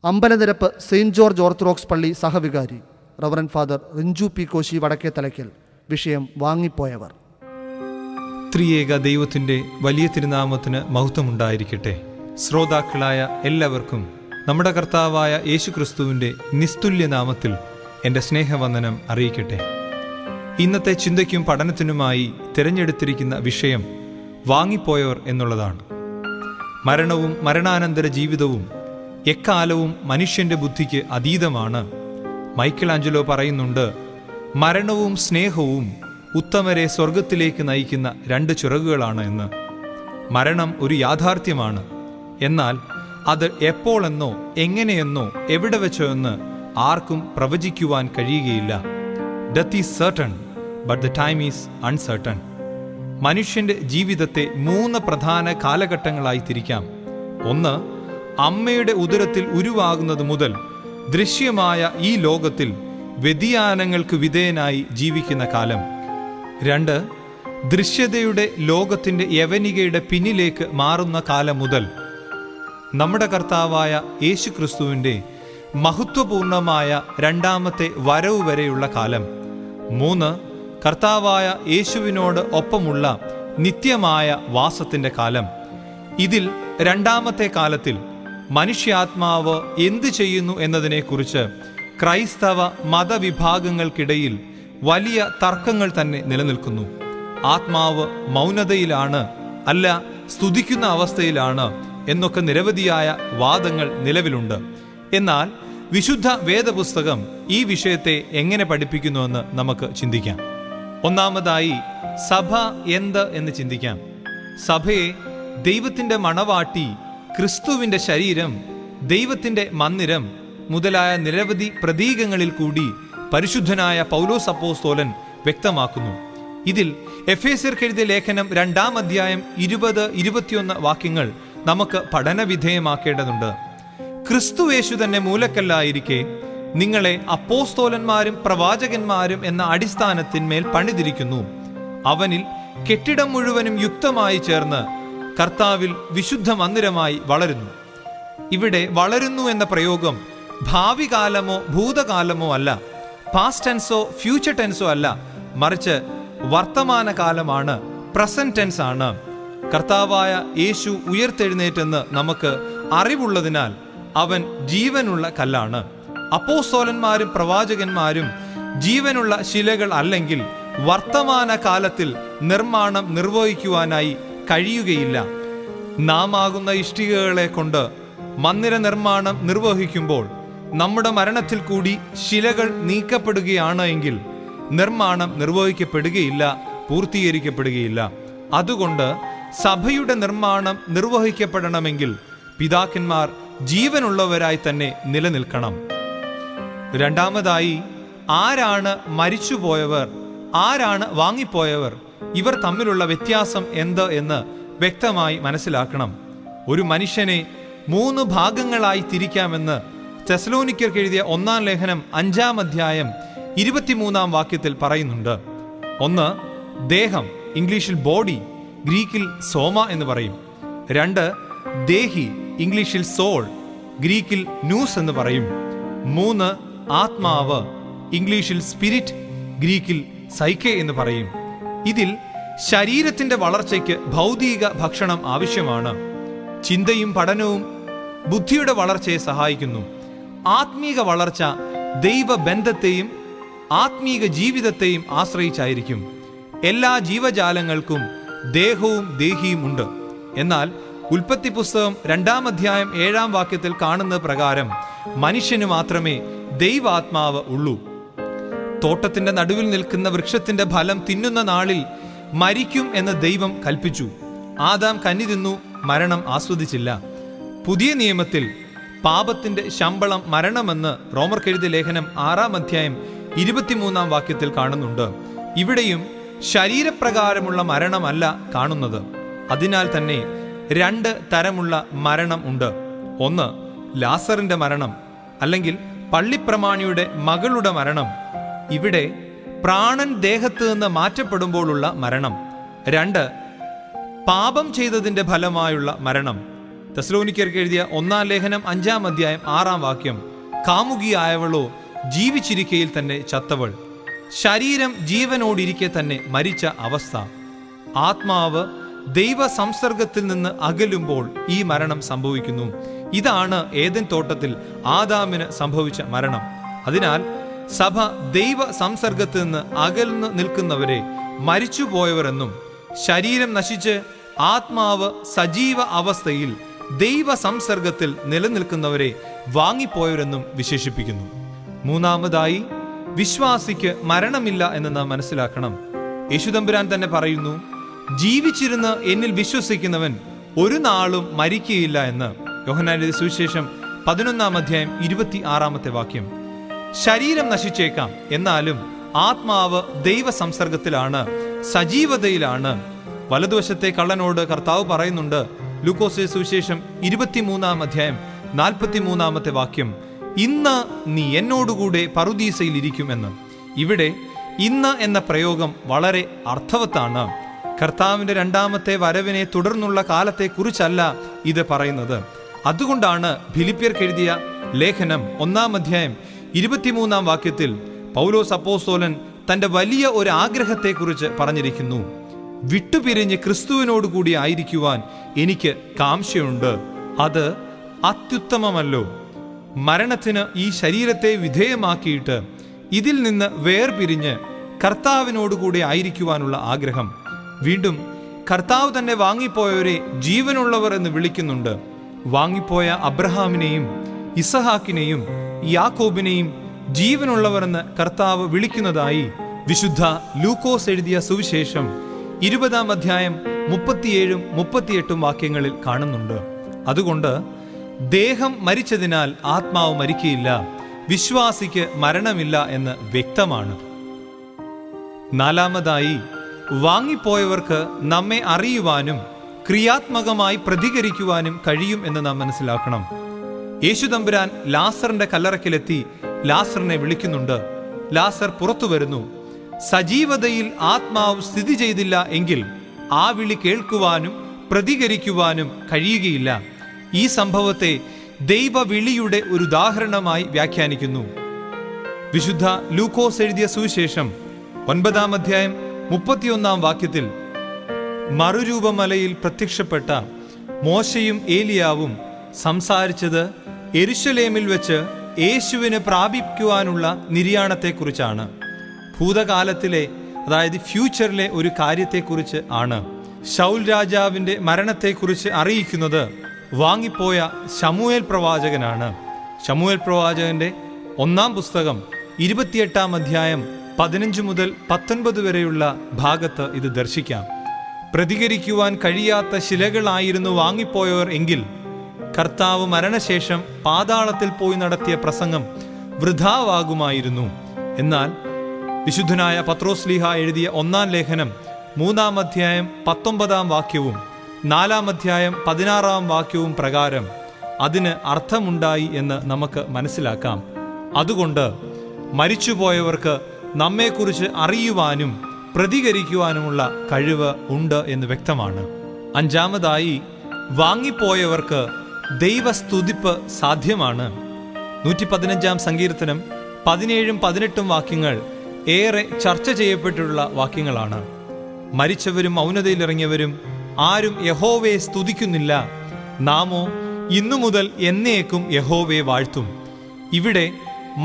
Ambalanirappu saint George Orthodox പള്ളി സഹവികാരി reverend father Rinchu P Koshy Vadakke Thalakkal. വിഷയം വാങ്ങിപ്പോയവർ. ത്രിയേക ദൈവത്തിൻ്റെ വലിയ തിരുനാമത്തിന് മഹത്വമുണ്ടായിരിക്കട്ടെ. ശ്രോതാക്കളായ എല്ലാവർക്കും നമ്മുടെ കർത്താവായ യേശുക്രിസ്തുവിൻ്റെ നിസ്തുല്യനാമത്തിൽ എൻ്റെ സ്നേഹവന്ദനം അറിയിക്കട്ടെ. ഇന്നത്തെ ചിന്തയ്ക്കും പഠനത്തിനുമായി തിരഞ്ഞെടുത്തിരിക്കുന്ന വിഷയം വാങ്ങിപ്പോയവർ എന്നുള്ളതാണ്. മരണവും മരണാനന്തര ജീവിതവും എക്കാലവും മനുഷ്യൻ്റെ ബുദ്ധിക്ക് അതീതമാണ്. മൈക്കൽ ആഞ്ചലോ പറയുന്നുണ്ട്, മരണവും സ്നേഹവും ഉത്തമരെ സ്വർഗത്തിലേക്ക് നയിക്കുന്ന രണ്ട് ചിറകുകളാണ് എന്ന്. മരണം ഒരു യാഥാർത്ഥ്യമാണ്. എന്നാൽ അത് എപ്പോഴെന്നോ എങ്ങനെയെന്നോ എവിടെ വെച്ചോ എന്ന് ആർക്കും പ്രവചിക്കുവാൻ കഴിയുകയില്ല. Death is certain, but the time is uncertain. മനുഷ്യൻ്റെ ജീവിതത്തെ 3 പ്രധാന കാലഘട്ടങ്ങളായി തിരിക്കാം. ഒന്ന്, അമ്മയുടെ ഉദരത്തിൽ ഉരുവാകുന്നത് മുതൽ ദൃശ്യമായ ഈ ലോകത്തിൽ വ്യതിയാനങ്ങൾക്ക് വിധേയനായി ജീവിക്കുന്ന കാലം. 2, ദൃശ്യതയുടെ ലോകത്തിൻ്റെ യവനികയുടെ പിന്നിലേക്ക് മാറുന്ന കാലം മുതൽ നമ്മുടെ കർത്താവായ യേശുക്രിസ്തുവിൻ്റെ മഹത്വപൂർണമായ രണ്ടാമത്തെ വരവ് വരെയുള്ള കാലം. 3, കർത്താവായ യേശുവിനോട് ഒപ്പമുള്ള നിത്യമായ വാസത്തിൻ്റെ കാലം. ഇതിൽ രണ്ടാമത്തെ കാലത്തിൽ മനുഷ്യാത്മാവ് എന്ത് ചെയ്യുന്നു എന്നതിനെക്കുറിച്ച് ക്രൈസ്തവ മതവിഭാഗങ്ങൾക്കിടയിൽ വലിയ തർക്കങ്ങൾ തന്നെ നിലനിൽക്കുന്നു. ആത്മാവ് മൗനതയിലാണ്, അല്ല സ്തുതിക്കുന്ന അവസ്ഥയിലാണ് എന്നൊക്കെ നിരവധിയായ വാദങ്ങൾ നിലവിലുണ്ട്. എന്നാൽ വിശുദ്ധ വേദപുസ്തകം ഈ വിഷയത്തെ എങ്ങനെ പഠിപ്പിക്കുന്നുവെന്ന് നമുക്ക് ചിന്തിക്കാം. ഒന്നാമതായി, സഭ എന്ത് എന്ന് ചിന്തിക്കാം. സഭയെ ദൈവത്തിൻ്റെ മണവാട്ടി, ക്രിസ്തുവിൻ്റെ ശരീരം, ദൈവത്തിൻ്റെ മന്ദിരം മുതലായ നിരവധി പ്രതീകങ്ങളിൽ കൂടി പരിശുദ്ധനായ പൗലോസ് അപ്പോസ്തലൻ വ്യക്തമാക്കുന്നു. ഇതിൽ എഫേസ്യർക്ക് എഴുതിയ ലേഖനം 2-ാം അധ്യായം 20-21 വാക്യങ്ങൾ നമുക്ക് പഠനവിധേയമാക്കേണ്ടതുണ്ട്. ക്രിസ്തു യേശു തന്നെ മൂലക്കല്ലായിരിക്കെ നിങ്ങളെ അപ്പോസ്തലന്മാരും പ്രവാചകന്മാരും എന്ന അടിസ്ഥാനത്തിന്മേൽ പണിതിരിക്കുന്നു. അവനിൽ കെട്ടിടം മുഴുവനും യുക്തമായി ചേർന്ന് കർത്താവിൽ വിശുദ്ധ മന്ദിരമായി വളരുന്നു. ഇവിടെ വളരുന്നു എന്ന പ്രയോഗം ഭാവി കാലമോ ഭൂതകാലമോ അല്ല, പാസ്റ്റ് ടെൻസോ ഫ്യൂച്ചർ ടെൻസോ അല്ല, മറിച്ച് വർത്തമാനകാലമാണ്, പ്രസന്റ് ടെൻസ് ആണ്. കർത്താവായ യേശു ഉയർത്തെഴുന്നേറ്റെന്ന് നമുക്ക് അറിവുള്ളതിനാൽ അവൻ ജീവനുള്ള കല്ലാണ്. അപ്പോസ്തലന്മാരും പ്രവാചകന്മാരും ജീവനുള്ള ശിലകൾ അല്ലെങ്കിൽ വർത്തമാന കാലത്തിൽ നിർമ്മാണം നിർവഹിക്കുവാനായി കഴിയുകയില്ല. നാം ആകുന്ന ഇഷ്ടികകളെ കൊണ്ട് മന്ദിര നിർമ്മാണം നിർവഹിക്കുമ്പോൾ നമ്മുടെ മരണത്തിൽ കൂടി ശിലകൾ നീക്കപ്പെടുകയാണ് എങ്കിൽ നിർമ്മാണം നിർവഹിക്കപ്പെടുകയില്ല, പൂർത്തീകരിക്കപ്പെടുകയില്ല. അതുകൊണ്ട് സഭയുടെ നിർമ്മാണം നിർവഹിക്കപ്പെടണമെങ്കിൽ പിതാക്കന്മാർ ജീവനുള്ളവരായി തന്നെ നിലനിൽക്കണം. രണ്ടാമതായി, ആരാണ് മരിച്ചുപോയവർ, ആരാണ് വാങ്ങിപ്പോയവർ, ഇവർ തമ്മിലുള്ള വ്യത്യാസം എന്ത് എന്ന് വ്യക്തമായി മനസ്സിലാക്കണം. ഒരു മനുഷ്യനെ 3 ഭാഗങ്ങളായി തിരിക്കാമെന്ന് തെസ്സലോനിക്കർക്ക് എഴുതിയ 1-ാം ലേഖനം 5-ാം അധ്യായം 23-ാം വാക്യത്തിൽ പറയുന്നുണ്ട്. 1, ദേഹം, ഇംഗ്ലീഷിൽ ബോഡി, ഗ്രീക്കിൽ സോമ എന്ന് പറയും. 2, ദേഹി, ഇംഗ്ലീഷിൽ സോൾ, ഗ്രീക്കിൽ നൂസ് എന്ന് പറയും. 3, ആത്മാവ്, ഇംഗ്ലീഷിൽ സ്പിരിറ്റ്, ഗ്രീക്കിൽ സൈക്കെ എന്ന് പറയും. ഇതിൽ ശരീരത്തിന്റെ വളർച്ചയ്ക്ക് ഭൗതിക ഭക്ഷണം ആവശ്യമാണ്. ചിന്തയും പഠനവും ബുദ്ധിയുടെ വളർച്ചയെ സഹായിക്കുന്നു. ആത്മീക വളർച്ച ദൈവബന്ധത്തെയും ആത്മീക ജീവിതത്തെയും ആശ്രയിച്ചായിരിക്കും. എല്ലാ ജീവജാലങ്ങൾക്കും ദേഹവും ദേഹിയും ഉണ്ട്. എന്നാൽ ഉൽപ്പത്തി പുസ്തകം 2-ാം അധ്യായം 7-ാം വാക്യത്തിൽ കാണുന്ന പ്രകാരം മനുഷ്യന് മാത്രമേ ദൈവാത്മാവ് ഉള്ളൂ. തോട്ടത്തിന്റെ നടുവിൽ നിൽക്കുന്ന വൃക്ഷത്തിന്റെ ഫലം തിന്നുന്ന നാളിൽ മരിക്കും എന്ന് ദൈവം കൽപ്പിച്ചു. ആദാം കന്നി തിന്നു, മരണം ആസ്വദിച്ചില്ല. പുതിയ നിയമത്തിൽ പാപത്തിന്റെ ശമ്പളം മരണമെന്ന് റോമർക്കെഴുതിയ ലേഖനം 6-ാം അധ്യായം 23-ാം വാക്യത്തിൽ കാണുന്നുണ്ട്. ഇവിടെയും ശരീരപ്രകാരമുള്ള മരണമല്ല കാണുന്നത്. അതിനാൽ തന്നെ 2 തരമുള്ള മരണം ഉണ്ട്. 1, ലാസറിന്റെ മരണം അല്ലെങ്കിൽ പള്ളിപ്രമാണിയുടെ മകളുടെ മരണം. ഇവിടെ പ്രാണൻ ദേഹത്ത് നിന്ന് മാറ്റപ്പെടുമ്പോഴുള്ള മരണം. 2, പാപം ചെയ്തതിൻ്റെ ഫലമായുള്ള മരണം. തെസ്സലോനിക്കർക്ക് എഴുതിയ 1-ാം ലേഖനം 5-ാം അധ്യായം 6-ാം വാക്യം, കാമുകിയായവളോ ജീവിച്ചിരിക്കയിൽ തന്നെ ചത്തവൾ, ശരീരം ജീവനോടിരിക്കെ തന്നെ മരിച്ച അവസ്ഥ. ആത്മാവ് ദൈവ സംസർഗത്തിൽ നിന്ന് അകലുമ്പോൾ ഈ മരണം സംഭവിക്കുന്നു. ഇതാണ് ഏദൻ തോട്ടത്തിൽ ആദാമിന് സംഭവിച്ച മരണം. അതിനാൽ സഭ ദൈവ സംസർഗത്തിൽ നിന്ന് അകൽന്ന് നിൽക്കുന്നവരെ മരിച്ചുപോയവരെന്നും ശരീരം നശിച്ച് ആത്മാവ് സജീവ അവസ്ഥയിൽ ദൈവ സംസർഗത്തിൽ നിലനിൽക്കുന്നവരെ വാങ്ങിപ്പോയവരെന്നും വിശേഷിപ്പിക്കുന്നു. മൂന്നാമതായി, വിശ്വാസിക്ക് മരണമില്ല എന്ന് നാം മനസ്സിലാക്കണം. യേശുദമ്പുരാൻ തന്നെ പറയുന്നു, ജീവിച്ചിരുന്ന് എന്നിൽ വിശ്വസിക്കുന്നവൻ ഒരു നാളും മരിക്കുകയില്ല എന്ന്. യോഹന്നാന്റെ സുവിശേഷം 11-ാം അധ്യായം 26-ാമത്തെ വാക്യം. ശരീരം നശിച്ചേക്കാം, എന്നാലും ആത്മാവ് ദൈവ സംസർഗത്തിലാണ്, സജീവതയിലാണ്. വലതുവശത്തെ കള്ളനോട് കർത്താവ് പറയുന്നുണ്ട്, ലൂക്കോസിന്റെ സുവിശേഷം 23-ാം അധ്യായം 43-ാമത്തെ വാക്യം, ഇന്ന് നീ എന്നോടുകൂടെ പറുദീസയിൽ ഇരിക്കുമെന്ന്. ഇവിടെ ഇന്ന് എന്ന പ്രയോഗം വളരെ അർത്ഥവത്താണ്. കർത്താവിന്റെ രണ്ടാമത്തെ വരവിനെ തുടർന്നുള്ള കാലത്തെക്കുറിച്ചല്ല ഇത് പറയുന്നത്. അതുകൊണ്ടാണ് ഫിലിപ്പിയർക്ക് എഴുതിയ ലേഖനം 1-ാം അധ്യായം 23-ാം വാക്യത്തിൽ പൗലോസ് അപ്പോസ്തലൻ തന്റെ വലിയ ഒരു ആഗ്രഹത്തെക്കുറിച്ച് പറഞ്ഞിരിക്കുന്നു. വിട്ടുപിരിഞ്ഞ് ക്രിസ്തുവിനോടുകൂടി ആയിരിക്കുവാൻ എനിക്ക് കാംക്ഷയുണ്ട്. അത് അത്യുത്തമമല്ലോ. മരണത്തിന് ഈ ശരീരത്തെ വിധേയമാക്കിയിട്ട് ഇതിൽ നിന്ന് വേർപിരിഞ്ഞ് കർത്താവിനോടുകൂടി ആയിരിക്കുവാനുള്ള ആഗ്രഹം. വീണ്ടും കർത്താവ് തന്നെ വാങ്ങിപ്പോയവരെ ജീവനുള്ളവർ എന്ന് വിളിക്കുന്നുണ്ട്. വാങ്ങിപ്പോയ അബ്രഹാമിനെയും ഇസഹാക്കിനെയും യാക്കോബിനെയും ജീവനുള്ളവർ എന്ന് കർത്താവ് വിളിക്കുന്നതായി വിശുദ്ധ ലൂക്കോസ് എഴുതിയ സുവിശേഷം 20-ാം അധ്യായം 37-38 വാക്യങ്ങളിൽ കാണുന്നുണ്ട്. അതുകൊണ്ട് ദേഹം മരിച്ചതിനാൽ ആത്മാവ് മരിക്കയില്ല, വിശ്വാസിക്ക് മരണമില്ല എന്ന് വ്യക്തമാണ്. നാലാമതായി, വാങ്ങിപ്പോയവർക്ക് നമ്മെ അറിയുവാനും ക്രിയാത്മകമായി പ്രതികരിക്കുവാനും കഴിയും എന്ന് നാം മനസ്സിലാക്കണം. യേശുദമ്പുരാൻ ലാസറിന്റെ കല്ലറയ്ക്കലെത്തി ലാസറിനെ വിളിക്കുന്നുണ്ട്. ലാസർ പുറത്തു വരുന്നു. സജീവതയിൽ ആത്മാവ് സ്ഥിതി ചെയ്തില്ല എങ്കിൽ ആ വിളി കേൾക്കുവാനും പ്രതികരിക്കുവാനും കഴിയുകയില്ല. ഈ സംഭവത്തെ ദൈവവിളിയുടെ ഒരു ഉദാഹരണമായി വ്യാഖ്യാനിക്കുന്നു. വിശുദ്ധ ലൂക്കോസ് എഴുതിയ സുവിശേഷം 9-ാം അധ്യായം 31-ാം വാക്യത്തിൽ, മറുരൂപമലയിൽ പ്രത്യക്ഷപ്പെട്ട മോശയും ഏലിയാവും സംസാരിച്ചത് യെരുശലേമിൽ വെച്ച് യേശുവിന് പ്രാപിക്കുവാനുള്ള നിര്യാണത്തെക്കുറിച്ചാണ്. ഭൂതകാലത്തിലെ, അതായത് ഫ്യൂച്ചറിലെ ഒരു കാര്യത്തെക്കുറിച്ച് ആണ്. ശൗൽ രാജാവിന്റെ മരണത്തെക്കുറിച്ച് അറിയിക്കുന്നത് വാങ്ങിപ്പോയ ശമൂവേൽ പ്രവാചകനാണ്. ശമൂവേൽ പ്രവാചകന്റെ 1-ാം പുസ്തകം 28-ാം അധ്യായം 15 മുതൽ 19 വരെയുള്ള ഭാഗത്ത് ഇത് ദർശിക്കാം. പ്രതികരിക്കുവാൻ കഴിയാത്ത ശിലകളായിരുന്നു വാങ്ങിപ്പോയവർ എങ്കിൽ കർത്താവ് മരണശേഷം പാതാളത്തിൽ പോയി നടത്തിയ പ്രസംഗം വൃഥാവാകുമായിരുന്നു. എന്നാൽ വിശുദ്ധനായ പത്രോസ്ലീഹ എഴുതിയ 1-ാം ലേഖനം 3-ാം അധ്യായം 19-ാം വാക്യവും 4-ാം അധ്യായം 16-ാം വാക്യവും പ്രകാരം അതിന് അർത്ഥമുണ്ടായി എന്ന് നമുക്ക് മനസ്സിലാക്കാം. അതുകൊണ്ട് മരിച്ചുപോയവർക്ക് നമ്മെക്കുറിച്ച് അറിയുവാനും പ്രതികരിക്കുവാനുമുള്ള കഴിവ് ഉണ്ട് എന്ന് വ്യക്തമാണ്. അഞ്ചാമതായി, വാങ്ങിപ്പോയവർക്ക് ദൈവസ്തുതിപ്പ് സാധ്യമാണ്. 115-ാം സങ്കീർത്തനം 17-18 വാക്യങ്ങൾ ഏറെ ചർച്ച ചെയ്യപ്പെട്ടിട്ടുള്ള വാക്യങ്ങളാണ്. മരിച്ചവരും ഔന്നതയിലിറങ്ങിയവരും ആരും യഹോവയെ സ്തുതിക്കുന്നില്ല, നാമോ ഇന്നു മുതൽ എന്നേക്കും യഹോവയെ വാഴ്ത്തും. ഇവിടെ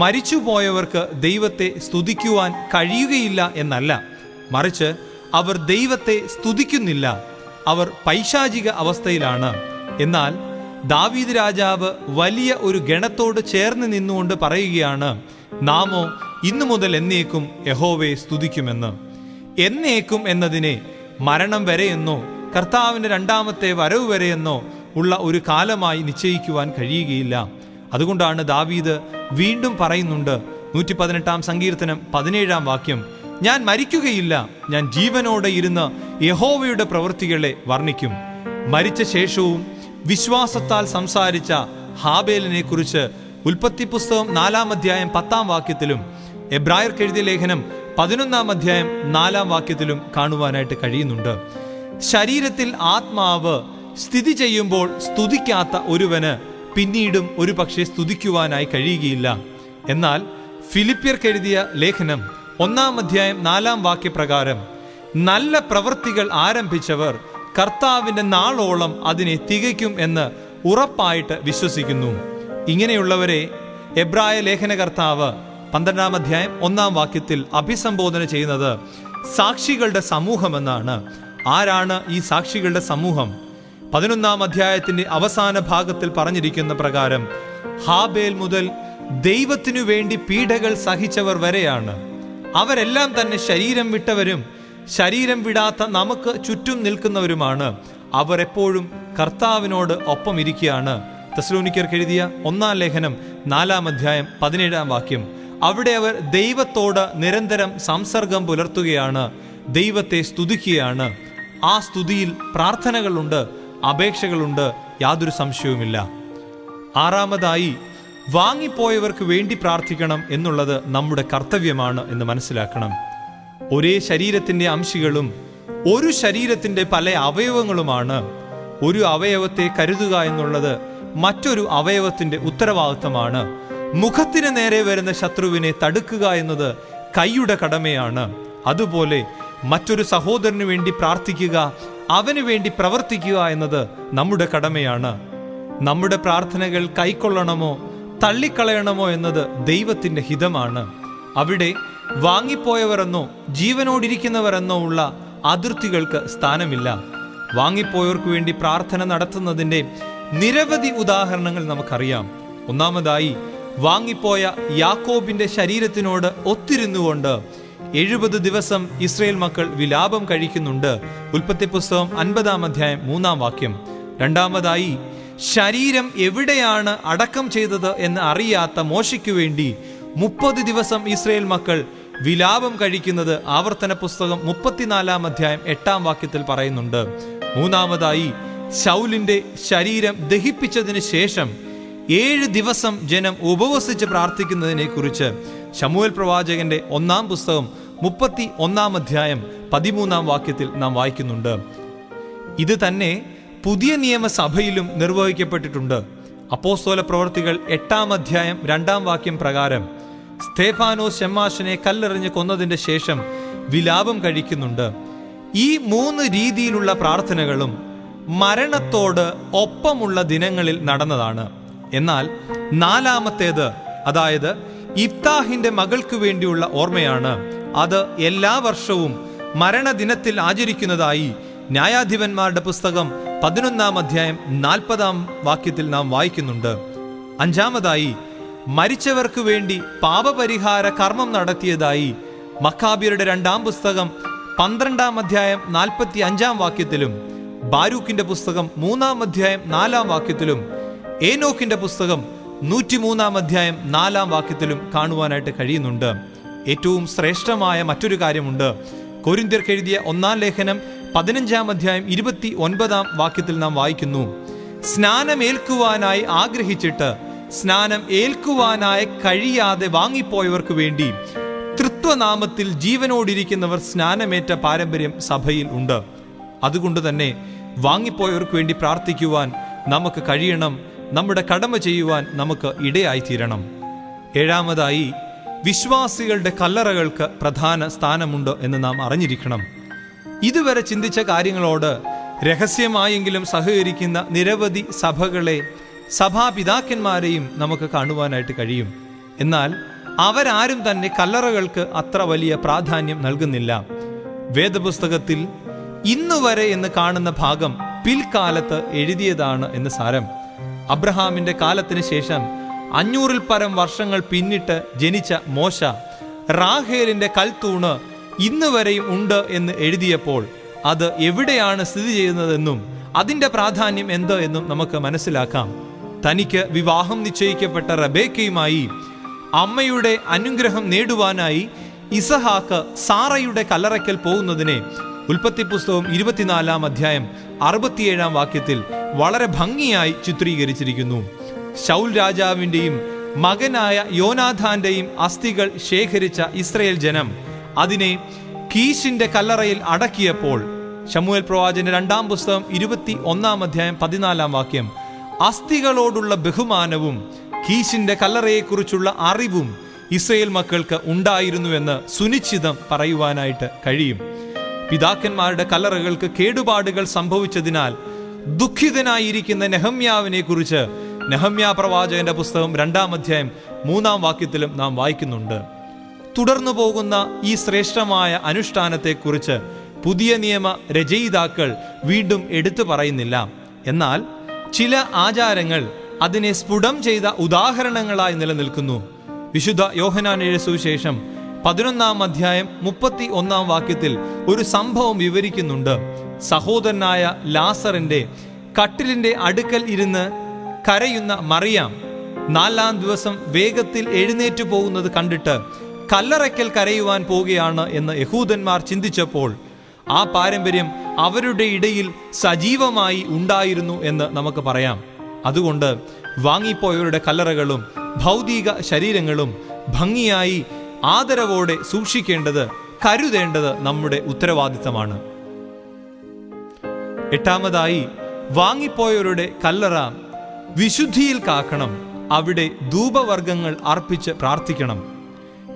മരിച്ചുപോയവർക്ക് ദൈവത്തെ സ്തുതിക്കുവാൻ കഴിയുകയില്ല എന്നല്ല, മറിച്ച് അവർ ദൈവത്തെ സ്തുതിക്കുന്നില്ല, അവർ പൈശാചിക അവസ്ഥയിലാണ്. എന്നാൽ ദാവീദ് രാജാവ് വലിയ ഒരു ഗണത്തോട് ചേർന്ന് നിന്നുകൊണ്ട് പറയുകയാണ്, നാമോ ഇന്നു മുതൽ എന്നേക്കും യഹോവയെ സ്തുതിക്കുമെന്ന്. എന്നേക്കും എന്നതിനെ മരണം വരെയെന്നോ കർത്താവിൻ്റെ രണ്ടാമത്തെ വരവ് വരെയെന്നോ ഉള്ള ഒരു കാലമായി നിശ്ചയിക്കുവാൻ കഴിയുകയില്ല. അതുകൊണ്ടാണ് ദാവീദ് വീണ്ടും പറയുന്നുണ്ട്, 118-ാം സങ്കീർത്തനം 17-ാം വാക്യം, ഞാൻ മരിക്കുകയില്ല, ഞാൻ ജീവനോടെ ഇരുന്ന് യഹോവയുടെ പ്രവൃത്തികളെ വർണ്ണിക്കും. മരിച്ച ശേഷവും വിശ്വാസത്താൽ സംസാരിച്ച ഹാബേലിനെ കുറിച്ച് ഉൽപ്പത്തി പുസ്തകം 4-ാം അധ്യായം 10-ാം വാക്യത്തിലും എബ്രായർക്ക് എഴുതിയ ലേഖനം 11-ാം അധ്യായം 4-ാം വാക്യത്തിലും കാണുവാനായിട്ട് കഴിയുന്നുണ്ട്. ശരീരത്തിൽ ആത്മാവ് സ്ഥിതി ചെയ്യുമ്പോൾ സ്തുതിക്കാത്ത ഒരുവന് പിന്നീടും ഒരു പക്ഷേ സ്തുതിക്കുവാനായി കഴിയുകയില്ല. എന്നാൽ ഫിലിപ്പിയർക്കെഴുതിയ ലേഖനം 1-ാം അധ്യായം 4-ാം വാക്യപ്രകാരം നല്ല പ്രവൃത്തികൾ ആരംഭിച്ചവർ കർത്താവിൻ്റെ നാളോളം അതിനെ തികയ്ക്കും എന്ന് ഉറപ്പായിട്ട് വിശ്വസിക്കുന്നു. ഇങ്ങനെയുള്ളവരെ എബ്രായ ലേഖനകർത്താവ് 12-ാം അധ്യായം 1-ാം വാക്യത്തിൽ അഭിസംബോധന ചെയ്യുന്നത് സാക്ഷികളുടെ സമൂഹമെന്നാണ്. ആരാണ് ഈ സാക്ഷികളുടെ സമൂഹം? 11-ാം അധ്യായത്തിന്റെ അവസാന ഭാഗത്തിൽ പറഞ്ഞിരിക്കുന്ന പ്രകാരം ഹാബേൽ മുതൽ ദൈവത്തിനു വേണ്ടി പീഡകൾ സഹിച്ചവർ വരെയാണ്. അവരെല്ലാം തന്നെ ശരീരം വിട്ടവരും ശരീരം വിടാത്ത നമുക്ക് ചുറ്റും നിൽക്കുന്നവരുമാണ്. അവർ എപ്പോഴും കർത്താവിനോട് ഒപ്പം ഇരിക്കുകയാണ്. തെസ്സലോനിക്കർക്ക് എഴുതിയ 1-ാം ലേഖനം 4-ാം അധ്യായം 17-ാം വാക്യം. അവിടെ അവർ ദൈവത്തോട് നിരന്തരം സംസർഗം പുലർത്തുകയാണ്, ദൈവത്തെ സ്തുതിക്കുകയാണ്. ആ സ്തുതിയിൽ പ്രാർത്ഥനകളുണ്ട്, അപേക്ഷകളുണ്ട്, യാതൊരു സംശയവുമില്ല. 6-ാമതായി വാങ്ങിപ്പോയവർക്ക് വേണ്ടി പ്രാർത്ഥിക്കണം എന്നുള്ളത് നമ്മുടെ കർത്തവ്യമാണ് എന്ന് മനസ്സിലാക്കണം. ഒരേ ശരീരത്തിന്റെ അംശികളും ഒരു ശരീരത്തിന്റെ പല അവയവങ്ങളുമാണ്. ഒരു അവയവത്തെ കരുതുക എന്നുള്ളത് മറ്റൊരു അവയവത്തിന്റെ ഉത്തരവാദിത്തമാണ്. മുഖത്തിന് നേരെ വരുന്ന ശത്രുവിനെ തടുക്കുക എന്നത് കൈയുടെ കടമയാണ്. അതുപോലെ മറ്റൊരു സഹോദരന് വേണ്ടി പ്രാർത്ഥിക്കുക, അവന് വേണ്ടി പ്രവർത്തിക്കുക എന്നത് നമ്മുടെ കടമയാണ്. നമ്മുടെ പ്രാർത്ഥനകൾ കൈക്കൊള്ളണമോ തള്ളിക്കളയണമോ എന്നത് ദൈവത്തിന്റെ ഹിതമാണ്. അവിടെ വാങ്ങിപ്പോയവരെന്നോ ജീവനോടിരിക്കുന്നവരെന്നോ ഉള്ള അതിർത്തികൾക്ക് സ്ഥാനമില്ല. വാങ്ങിപ്പോയവർക്ക് വേണ്ടി പ്രാർത്ഥന നടത്തുന്നതിൻ്റെ നിരവധി ഉദാഹരണങ്ങൾ നമുക്കറിയാം. 1-ാമതായി വാങ്ങിപ്പോയ യാക്കോബിന്റെ ശരീരത്തിനോട് ഒത്തിരുന്നുകൊണ്ട് 70 ദിവസം ഇസ്രയേൽ മക്കൾ വിലാപം കഴിക്കുന്നുണ്ട്. ഉൽപ്പത്തി പുസ്തകം 50-ാം അധ്യായം 3-ാം വാക്യം. 2-ാമതായി ശരീരം എവിടെയാണ് അടക്കം ചെയ്തത് എന്ന് അറിയാത്ത മോശയ്ക്ക് വേണ്ടി 30 ദിവസം ഇസ്രയേൽ മക്കൾ വിലാപം കഴിക്കുന്നത് ആവർത്തന പുസ്തകം 34-ാം അധ്യായം 8-ാം വാക്യത്തിൽ പറയുന്നുണ്ട്. 3-ാമതായി ശൗലിന്റെ ശരീരം ദഹിപ്പിച്ചതിന് ശേഷം 7 ദിവസം ജനം ഉപവസിച്ച് പ്രാർത്ഥിക്കുന്നതിനെ കുറിച്ച് ശമൂവേൽ പ്രവാചകന്റെ 1-ാം പുസ്തകം 31-ാം അധ്യായം 13-ാം വാക്യത്തിൽ നാം വായിക്കുന്നുണ്ട്. ഇത് തന്നെ പുതിയ നിയമസഭയിലും നിർവഹിക്കപ്പെട്ടിട്ടുണ്ട്. അപ്പോസ്തല പ്രവൃത്തികൾ 8-ാം അധ്യായം 2-ാം വാക്യം പ്രകാരം സ്തേഫാനോസ് ശമ്മാശനെ കല്ലെറിഞ്ഞ് കൊന്നതിന്റെ ശേഷം വിലാപം കഴിക്കുന്നുണ്ട്. ഈ 3 രീതിയിലുള്ള പ്രാർത്ഥനകളും മരണത്തോട് ഒപ്പമുള്ള ദിനങ്ങളിൽ നടന്നതാണ്. എന്നാൽ 4-ാമത്തേത്, അതായത് ഇഫ്താഹിന്റെ മകൾക്ക് വേണ്ടിയുള്ള ഓർമ്മയാണ്. അത് എല്ലാ വർഷവും മരണദിനത്തിൽ ആചരിക്കുന്നതായി ന്യായാധിപന്മാരുടെ പുസ്തകം 11-ാം അധ്യായം 40-ാം വാക്യത്തിൽ നാം വായിക്കുന്നുണ്ട്. 5-ാമതായി മരിച്ചവർക്ക് വേണ്ടി പാപപരിഹാര കർമ്മം നടത്തിയതായി മക്കാബിയരുടെ 2-ാം പുസ്തകം 12-ാം അധ്യായം 45-ാം വാക്യത്തിലും ബാരൂക്കിന്റെ പുസ്തകം 3-ാം അധ്യായം 4-ാം വാക്യത്തിലും ഏനോക്കിന്റെ പുസ്തകം 103-ാം അധ്യായം 4-ാം വാക്യത്തിലും കാണുവാനായിട്ട് കഴിയുന്നുണ്ട്. ഏറ്റവും ശ്രേഷ്ഠമായ മറ്റൊരു കാര്യമുണ്ട്. കൊരിന്ത്യർക്ക് എഴുതിയ 1-ാം ലേഖനം 15-ാം അധ്യായം 29-ാം വാക്യത്തിൽ നാം വായിക്കുന്നു, സ്നാനമേൽക്കുവാനായി ആഗ്രഹിച്ചിട്ട് സ്നാനം ഏൽക്കുവാനായി കഴിയാതെ വാങ്ങിപ്പോയവർക്ക് വേണ്ടി തൃത്വനാമത്തിൽ ജീവനോടിരിക്കുന്നവർ സ്നാനമേറ്റ പാരമ്പര്യം സഭയിൽ ഉണ്ട്. അതുകൊണ്ട് തന്നെ വാങ്ങിപ്പോയവർക്ക് വേണ്ടി പ്രാർത്ഥിക്കുവാൻ നമുക്ക് കഴിയണം. നമ്മുടെ കടമ ചെയ്യുവാൻ നമുക്ക് ഇടയായിത്തീരണം. 7-ാമതായി വിശ്വാസികളുടെ കല്ലറകൾക്ക് പ്രധാന സ്ഥാനമുണ്ട് എന്ന് നാം അറിഞ്ഞിരിക്കണം. ഇതുവരെ ചിന്തിച്ച കാര്യങ്ങളോട് രഹസ്യമായെങ്കിലും സഹകരിക്കുന്ന നിരവധി സഭകളെ, സഭാപിതാക്കന്മാരെയും നമുക്ക് കാണുവാനായിട്ട് കഴിയും. എന്നാൽ അവരാരും തന്നെ കല്ലറകൾക്ക് അത്ര വലിയ പ്രാധാന്യം നൽകുന്നില്ല. വേദപുസ്തകത്തിൽ ഇന്നുവരെ എന്ന് കാണുന്ന ഭാഗം പിൽക്കാലത്ത് എഴുതിയതാണ് എന്ന് സാരം. അബ്രഹാമിന്റെ കാലത്തിന് ശേഷം 500-ൽ പരം വർഷങ്ങൾ പിന്നിട്ട് ജനിച്ച മോശ റാഹേലിന്റെ കൽത്തൂണ് ഇന്നുവരെയും ഉണ്ട് എന്ന് എഴുതിയപ്പോൾ അത് എവിടെയാണ് സ്ഥിതി ചെയ്യുന്നതെന്നും അതിന്റെ പ്രാധാന്യം എന്ത് എന്നും നമുക്ക് മനസ്സിലാക്കാം. തനിക്ക് വിവാഹം നിശ്ചയിക്കപ്പെട്ട റബേക്കയുമായി അമ്മയുടെ അനുഗ്രഹം നേടുവാനായി ഇസഹാക്ക് സാറയുടെ കല്ലറയ്ക്കൽ പോകുന്നതിനെ ഉൽപ്പത്തി പുസ്തകം 24-ാം അധ്യായം 67-ാം വാക്യത്തിൽ വളരെ ഭംഗിയായി ചിത്രീകരിച്ചിരിക്കുന്നു. ശൗൽ രാജാവിൻ്റെയും മകനായ യോനാഥാന്റെയും അസ്ഥികൾ ശേഖരിച്ച ഇസ്രയേൽ ജനം അതിനെ കീശിന്റെ കല്ലറയിൽ അടക്കിയപ്പോൾ ശമൂവേൽ പ്രവാചകന്റെ 2-ാം പുസ്തകം 21-ാം അധ്യായം 14-ാം വാക്യം, അസ്ഥികളോടുള്ള ബഹുമാനവും കീശിന്റെ കല്ലറയെക്കുറിച്ചുള്ള അറിവും ഇസ്രായേൽ മക്കൾക്ക് ഉണ്ടായിരുന്നുവെന്ന് സുനിശ്ചിതം പറയുവാനായിട്ട് കഴിയും. പിതാക്കന്മാരുടെ കല്ലറകൾക്ക് കേടുപാടുകൾ സംഭവിച്ചതിനാൽ ദുഃഖിതനായിരിക്കുന്ന നെഹമ്യാവിനെ കുറിച്ച് നെഹമ്യാ പ്രവാചകന്റെ പുസ്തകം 2-ാം അധ്യായം 3-ാം വാക്യത്തിലും നാം വായിക്കുന്നുണ്ട്. തുടർന്നു പോകുന്ന ഈ ശ്രേഷ്ഠമായ അനുഷ്ഠാനത്തെക്കുറിച്ച് പുതിയ നിയമ രചയിതാക്കൾ വീണ്ടും എടുത്തു പറയുന്നില്ല. എന്നാൽ ചില ആചാരങ്ങൾ അതിനെ സ്ഫുടം ചെയ്ത ഉദാഹരണങ്ങളായി നിലനിൽക്കുന്നു. വിശുദ്ധ യോഹന്നാൻ എഴുതിയ സുവിശേഷം 11-ാം അധ്യായം 31-ാം വാക്യത്തിൽ ഒരു സംഭവം വിവരിക്കുന്നുണ്ട്. സഹോദരനായ ലാസറിന്റെ കട്ടിലിന്റെ അടുക്കൽ ഇരുന്ന് കരയുന്ന മറിയാം 4-ാം ദിവസം വേഗത്തിൽ എഴുന്നേറ്റു പോകുന്നത് കണ്ടിട്ട് കല്ലറയ്ക്കൽ കരയുവാൻ പോകുകയാണ് എന്ന് യഹൂദന്മാർ ചിന്തിച്ചപ്പോൾ ആ പാരമ്പര്യം അവരുടെ ഇടയിൽ സജീവമായി ഉണ്ടായിരുന്നു എന്ന് നമുക്ക് പറയാം. അതുകൊണ്ട് വാങ്ങിപ്പോയവരുടെ കല്ലറകളും ഭൗതിക ശരീരങ്ങളും ഭംഗിയായി ആദരവോടെ സൂക്ഷിക്കേണ്ടത്, കരുതേണ്ടത് നമ്മുടെ ഉത്തരവാദിത്തമാണ്. 8-ാമതായി, വാങ്ങിപ്പോയവരുടെ കല്ലറ വിശുദ്ധിയിൽ കാക്കണം. അവിടെ ധൂപവർഗ്ഗങ്ങൾ അർപ്പിച്ച് പ്രാർത്ഥിക്കണം.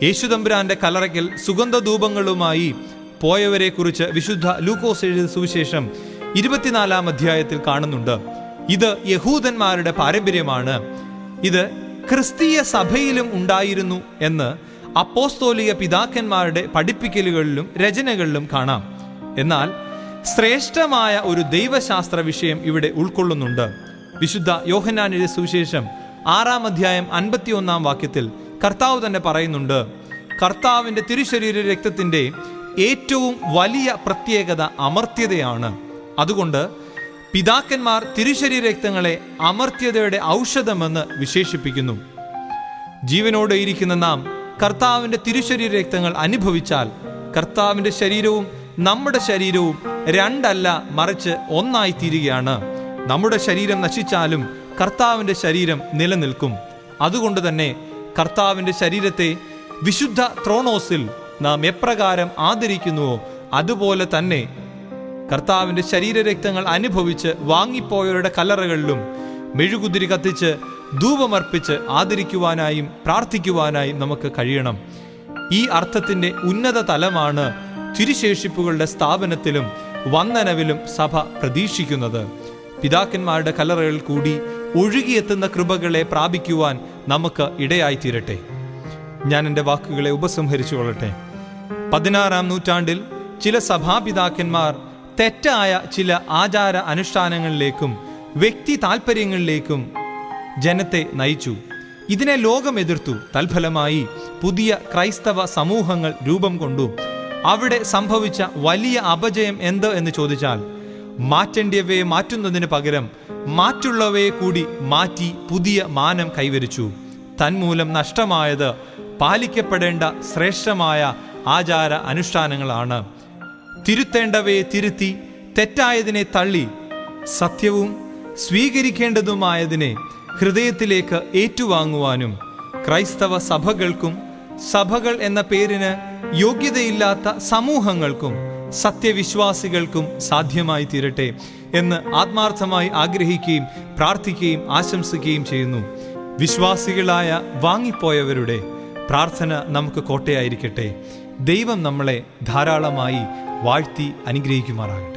യേശുതമ്പുരാന്റെ കല്ലറയ്ക്കൽ സുഗന്ധധൂപങ്ങളുമായി പോയവരെ കുറിച്ച് വിശുദ്ധ ലൂക്കോസ് എഴുതിയ സുവിശേഷം 24-ാം അധ്യായത്തിൽ കാണുന്നുണ്ട്. ഇത് യഹൂദന്മാരുടെ പാരമ്പര്യമാണ്. ഇത് ക്രിസ്തീയ സഭയിലും ഉണ്ടായിരുന്നു എന്ന് അപ്പോസ്തോലിക പിതാക്കന്മാരുടെ പഠിപ്പിക്കലുകളിലും രചനകളിലും കാണാം. എന്നാൽ ശ്രേഷ്ഠമായ ഒരു ദൈവശാസ്ത്ര വിഷയം ഇവിടെ ഉൾക്കൊള്ളുന്നുണ്ട്. വിശുദ്ധ യോഹന്നാൻ എഴുതിയ സുവിശേഷം 6-ാം അധ്യായം 51-ാം വാക്യത്തിൽ കർത്താവ് തന്നെ പറയുന്നുണ്ട്, കർത്താവിന്റെ തിരുശരീര രക്തത്തിന്റെ ഏറ്റവും വലിയ പ്രത്യേകത അമർത്യതയാണ്. അതുകൊണ്ട് പിതാക്കന്മാർ തിരുശരീര രക്തങ്ങളെ അമർത്യതയുടെ ഔഷധമെന്ന് വിശേഷിപ്പിക്കുന്നു. ജീവനോടെ ഇരിക്കുന്ന നാം കർത്താവിന്റെ തിരുശരീര രക്തങ്ങൾ അനുഭവിച്ചാൽ കർത്താവിന്റെ ശരീരവും നമ്മുടെ ശരീരവും രണ്ടല്ല, മറിച്ച് ഒന്നായി തീരുകയാണ്. നമ്മുടെ ശരീരം നശിച്ചാലും കർത്താവിന്റെ ശരീരം നിലനിൽക്കും. അതുകൊണ്ട് തന്നെ കർത്താവിന്റെ ശരീരത്തെ വിശുദ്ധ ത്രോണോസിൽ നാം എപ്രകാരം ആദരിക്കുന്നുവോ അതുപോലെ തന്നെ കർത്താവിന്റെ ശരീരരക്തങ്ങൾ അനുഭവിച്ച് വാങ്ങിപ്പോയവരുടെ കല്ലറകളിലും മെഴുകുതിരി കത്തിച്ച് ധൂപമർപ്പിച്ച് ആദരിക്കുവാനായും പ്രാർത്ഥിക്കുവാനായും നമുക്ക് കഴിയണം. ഈ അർത്ഥത്തിന്റെ ഉന്നത തലമാണ് തിരുശേഷിപ്പുകളുടെ സ്ഥാപനത്തിലും വന്ദനവിലും സഭ പ്രതീക്ഷിക്കുന്നത്. പിതാക്കന്മാരുടെ കല്ലറകളിൽ കൂടി ഒഴുകിയെത്തുന്ന കൃപകളെ പ്രാപിക്കുവാൻ നമുക്ക് ഇടയായിത്തീരട്ടെ. ഞാൻ എൻ്റെ വാക്കുകളെ ഉപസംഹരിച്ചു കൊള്ളട്ടെ. 16-ാം നൂറ്റാണ്ടിൽ ചില സഭാപിതാക്കന്മാർ തെറ്റായ ചില ആചാര അനുഷ്ഠാനങ്ങളിലേക്കും വ്യക്തി താൽപ്പര്യങ്ങളിലേക്കും ജനത്തെ നയിച്ചു. ഇതിനെ ലോകം എതിർത്തു. തൽഫലമായി പുതിയ ക്രൈസ്തവ സമൂഹങ്ങൾ രൂപം കൊണ്ടു. അവിടെ സംഭവിച്ച വലിയ അപജയം എന്ത് എന്ന് ചോദിച്ചാൽ, മാറ്റേണ്ടിയവയെ മാറ്റുന്നതിന് പകരം മാറ്റുള്ളവയെ കൂടി മാറ്റി പുതിയ മാനം കൈവരിച്ചു. തന്മൂലം നഷ്ടമായത് പാലിക്കപ്പെടേണ്ട ശ്രേഷ്ഠമായ ആചാര അനുഷ്ഠാനങ്ങളാണ്. തിരുത്തേണ്ടവയെ തിരുത്തി തെറ്റായതിനെ തള്ളി സത്യവും സ്വീകരിക്കേണ്ടതുമായതിനെ ഹൃദയത്തിലേക്ക് ഏറ്റുവാങ്ങുവാനും ക്രൈസ്തവ സഭകൾക്കും സഭകൾ എന്ന പേരിന് യോഗ്യതയില്ലാത്ത സമൂഹങ്ങൾക്കും സത്യവിശ്വാസികൾക്കും സാധ്യമായി തീരട്ടെ എന്ന് ആത്മാർത്ഥമായി ആഗ്രഹിക്കുകയും പ്രാർത്ഥിക്കുകയും ആശംസിക്കുകയും ചെയ്യുന്നു. വിശ്വാസികളായ വാങ്ങിപ്പോയവരുടെ പ്രാർത്ഥന നമുക്ക് കോട്ടയായിരിക്കട്ടെ. ദൈവം നമ്മളെ ധാരാളമായി വാഴ്ത്തി അനുഗ്രഹിക്കുമാറാകട്ടെ.